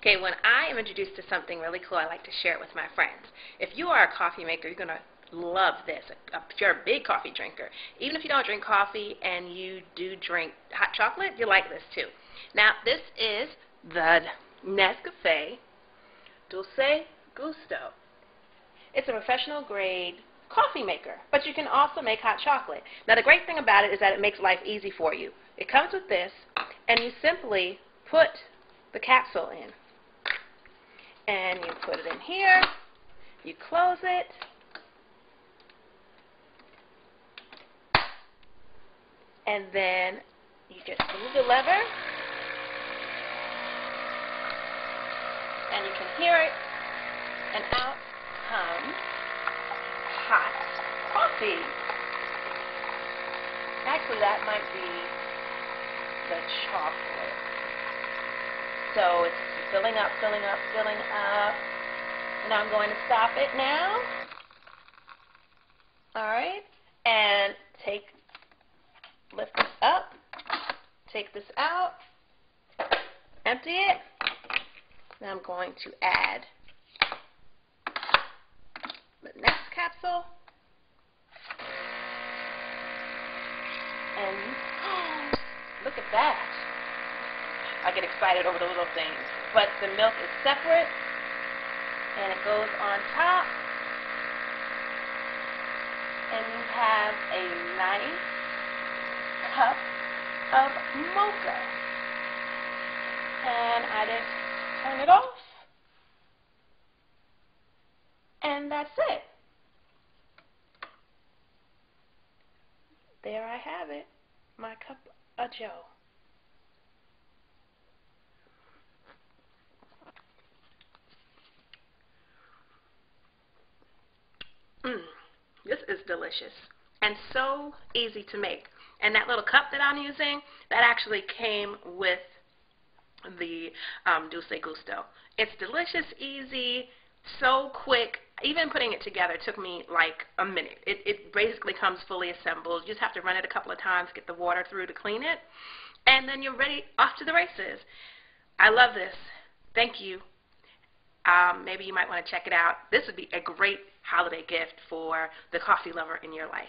Okay, when I am introduced to something really cool, I like to share it with my friends. If you are a coffee maker, you're going to love this. If you're a big coffee drinker, even if you don't drink coffee and you do drink hot chocolate, you like this too. Now, this is the Nescafe Dolce Gusto. It's a professional grade coffee maker, but you can also make hot chocolate. Now, the great thing about it is that it makes life easy for you. It comes with this, and you simply put the capsule in. And you put it in here, you close it, and then you just move the lever, and you can hear it, and out comes hot coffee. Actually, that might be the chocolate. So it's filling up, filling up, filling up. Now I'm going to stop it now. Alright, and lift this up, take this out, empty it. Now I'm going to add the next capsule. And look at that. I get excited over the little things. But the milk is separate, and it goes on top. And you have a nice cup of mocha. And I just turn it off. And that's it. There I have it, my cup of joe. This is delicious and so easy to make. And that little cup that I'm using, that actually came with the Dulce Gusto. It's delicious, easy, so quick. Even putting it together took me like a minute. It basically comes fully assembled. You just have to run it a couple of times, get the water through to clean it, and then you're ready, off to the races. I love this. Thank you. Maybe you might want to check it out. This would be a great holiday gift for the coffee lover in your life.